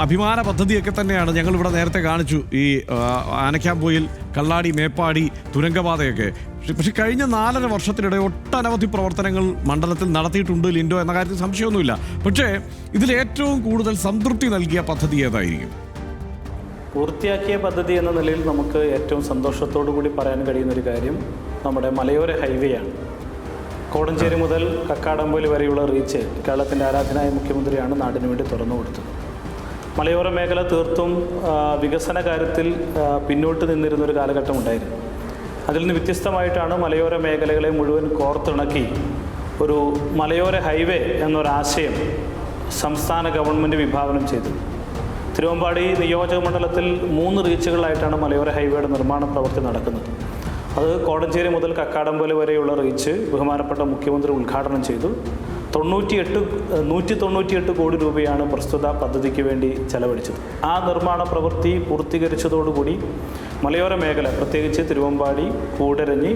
അഭിമാന പദ്ധതിയൊക്കെ തന്നെയാണ് ഞങ്ങളിവിടെ നേരത്തെ കാണിച്ചു. ഈ ആനക്കാംപൊയിൽ, കള്ളാടി, മേപ്പാടി തുരങ്കപാതയൊക്കെ. പക്ഷെ കഴിഞ്ഞ 4.5 വർഷത്തിനിടെ ഒട്ടനവധി പ്രവർത്തനങ്ങൾ മണ്ഡലത്തിൽ നടത്തിയിട്ടുണ്ട് ലിൻഡോ എന്ന കാര്യത്തിൽ സംശയമൊന്നുമില്ല. പക്ഷേ ഇതിലേറ്റവും കൂടുതൽ സംതൃപ്തി നൽകിയ പദ്ധതി ഏതായിരിക്കും? പൂർത്തിയാക്കിയ പദ്ധതി എന്ന നിലയിൽ നമുക്ക് ഏറ്റവും സന്തോഷത്തോടു കൂടി പറയാൻ കഴിയുന്നൊരു കാര്യം നമ്മുടെ മലയോര ഹൈവേയാണ്. കോടഞ്ചേരി മുതൽ കക്കാടംപൊയിൽ വരെയുള്ള റീച്ച് കേരളത്തിൻ്റെ ആരാധനായ മുഖ്യമന്ത്രിയാണ് നാടിനു വേണ്ടി തുറന്നു കൊടുത്തത്. മലയോര മേഖല തീർത്തും വികസന കാര്യത്തിൽ പിന്നോട്ട് നിന്നിരുന്നൊരു കാലഘട്ടം ഉണ്ടായിരുന്നു. അതിൽ നിന്ന് വ്യത്യസ്തമായിട്ടാണ് മലയോര മേഖലകളെ മുഴുവൻ കോർത്തിണക്കി ഒരു മലയോര ഹൈവേ എന്നൊരാശയം സംസ്ഥാന ഗവൺമെൻറ് വിഭാവനം ചെയ്തു. തിരുവമ്പാടി നിയോജക മണ്ഡലത്തിൽ 3 റീച്ചുകളിലായിട്ടാണ് മലയോര ഹൈവേയുടെ നിർമ്മാണ പ്രവൃത്തി നടക്കുന്നത്. അത് കോടഞ്ചേരി മുതൽ കക്കാടംപൊയിൽ വരെയുള്ള റീച്ച് ബഹുമാനപ്പെട്ട മുഖ്യമന്ത്രി ഉദ്ഘാടനം ചെയ്തു. 198 കോടി രൂപയാണ് പ്രസ്തുത പദ്ധതിക്ക് വേണ്ടി ചെലവഴിച്ചത്. ആ നിർമ്മാണ പ്രവൃത്തി പൂർത്തീകരിച്ചതോടുകൂടി മലയോര മേഖല, പ്രത്യേകിച്ച് തിരുവമ്പാടി, കൂടരഞ്ഞി,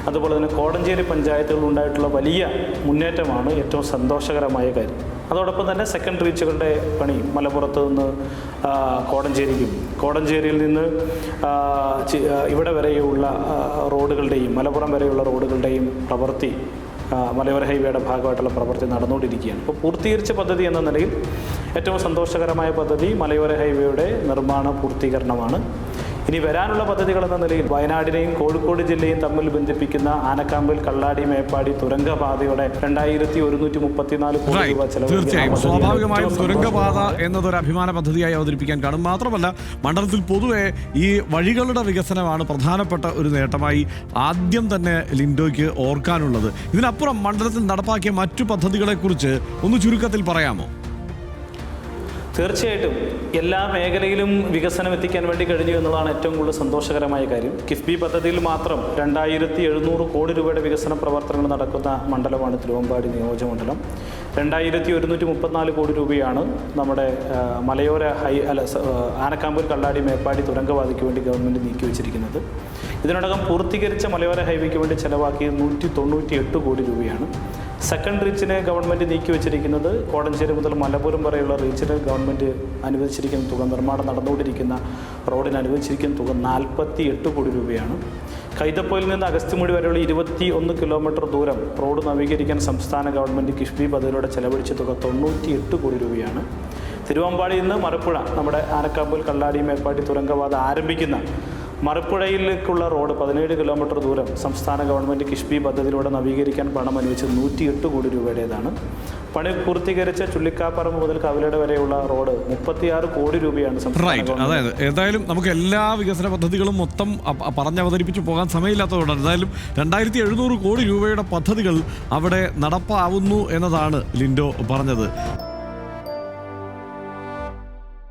അതുപോലെ തന്നെ കോടഞ്ചേരി പഞ്ചായത്തുകളിൽ ഉണ്ടായിട്ടുള്ള വലിയ മുന്നേറ്റമാണ് ഏറ്റവും സന്തോഷകരമായ കാര്യം. അതോടൊപ്പം തന്നെ സെക്കൻഡ് റീച്ചുകളുടെ പണി മലപ്പുറത്ത് നിന്ന് കോടഞ്ചേരിക്കും, കോടഞ്ചേരിയിൽ നിന്ന് ഇവിടെ വരെയുള്ള റോഡുകളുടെയും മലപ്പുറം വരെയുള്ള റോഡുകളുടെയും പ്രവൃത്തി മലയോര ഹൈവേയുടെ ഭാഗമായിട്ടുള്ള പ്രവൃത്തി നടന്നുകൊണ്ടിരിക്കുകയാണ്. അപ്പോൾ പൂർത്തീകരിച്ച പദ്ധതി എന്ന നിലയിൽ ഏറ്റവും സന്തോഷകരമായ പദ്ധതി മലയോര ഹൈവേയുടെ നിർമ്മാണ പൂർത്തീകരണമാണ്. ഇനി വരാനുള്ള പദ്ധതികൾ എന്ന നിലയിൽ വയനാടിനെയും കോഴിക്കോട് ജില്ലയും തമ്മിൽ ബന്ധിപ്പിക്കുന്ന ആനക്കാമ്പിൽ, കള്ളാടി, മേപ്പാടി തുരങ്കപാതയുടെ 2134 കോടി രൂപ ചെലവ്. തീർച്ചയായും സ്വാഭാവികമായും തുരങ്കപാത എന്നതൊരു അഭിമാന പദ്ധതിയായി അവതരിപ്പിക്കാൻ കാണും. മാത്രമല്ല മണ്ഡലത്തിൽ പൊതുവെ ഈ വഴികളുടെ വികസനമാണ് പ്രധാനപ്പെട്ട ഒരു നേട്ടമായി ആദ്യം തന്നെ ലിൻഡോയ്ക്ക് ഓർക്കാനുള്ളത്. ഇതിനപ്പുറം മണ്ഡലത്തിൽ നടപ്പാക്കിയ മറ്റു പദ്ധതികളെക്കുറിച്ച് ഒന്ന് ചുരുക്കത്തിൽ പറയാമോ? തീർച്ചയായിട്ടും എല്ലാ മേഖലയിലും വികസനം എത്തിക്കാൻ വേണ്ടി കഴിഞ്ഞു എന്നതാണ് ഏറ്റവും കൂടുതൽ സന്തോഷകരമായ കാര്യം. കിഫ്ബി പദ്ധതിയിൽ മാത്രം 2700 കോടി രൂപയുടെ വികസന പ്രവർത്തനങ്ങൾ നടക്കുന്ന മണ്ഡലമാണ് തിരുവമ്പാടി നിയോജകമണ്ഡലം. 2134 കോടി രൂപയാണ് നമ്മുടെ മലയോര ആനക്കാമ്പൂർ, കള്ളാടി, മേപ്പാടി തുരങ്കപാതയ്ക്ക് വേണ്ടി ഗവൺമെൻറ് നീക്കി വെച്ചിരിക്കുന്നത്. ഇതിനോടകം പൂർത്തീകരിച്ച മലയോര ഹൈവേക്ക് വേണ്ടി ചെലവാക്കിയത് 198 കോടി രൂപയാണ്. സെക്കൻഡ് റീച്ചിന് ഗവൺമെൻറ് നീക്കി വെച്ചിരിക്കുന്നത് കോടഞ്ചേരി മുതൽ മലപ്പുറം വരെയുള്ള റീച്ചിന് ഗവൺമെൻറ് അനുവദിച്ചിരിക്കുന്ന തുക, നിർമ്മാണം നടന്നുകൊണ്ടിരിക്കുന്ന റോഡിന് അനുവദിച്ചിരിക്കുന്ന തുക 48 കോടി രൂപയാണ്. കൈതപ്പൊയിൽ നിന്ന് അഗസ്ത്യമൂടി വരെയുള്ള 21 കിലോമീറ്റർ ദൂരം റോഡ് നവീകരിക്കാൻ സംസ്ഥാന ഗവൺമെൻറ് കിഫ്ബി പദ്ധതിയിലൂടെ ചെലവഴിച്ച തുക 98 കോടി രൂപയാണ്. തിരുവമ്പാടിയിൽ നിന്ന് മറുപുഴ, നമ്മുടെ ആനക്കാമ്പൂൽ, കള്ളാടി, മേപ്പാടി തുരങ്കപാത ആരംഭിക്കുന്ന മറുപുഴയിലേക്കുള്ള റോഡ് 17 കിലോമീറ്റർ ദൂരം സംസ്ഥാന ഗവൺമെൻറ് കിഫ്ബി പദ്ധതിയിലൂടെ നവീകരിക്കാൻ പണം അനുവദിച്ചത് 108 കോടി രൂപയുടേതാണ്. പണി പൂർത്തീകരിച്ച ചുള്ളിക്കാപ്പറമ്പ് മുതൽ കവലയുടെ വരെയുള്ള റോഡ് 36 കോടി രൂപയാണ് സംസ്ഥാന. അതായത് ഏതായാലും നമുക്ക് എല്ലാ വികസന പദ്ധതികളും മൊത്തം പറഞ്ഞവതരിപ്പിച്ച് പോകാൻ സമയമില്ലാത്തതുകൊണ്ട് എന്തായാലും 2700 കോടി രൂപയുടെ പദ്ധതികൾ അവിടെ നടപ്പാവുന്നു എന്നതാണ് ലിൻഡോ പറഞ്ഞത്.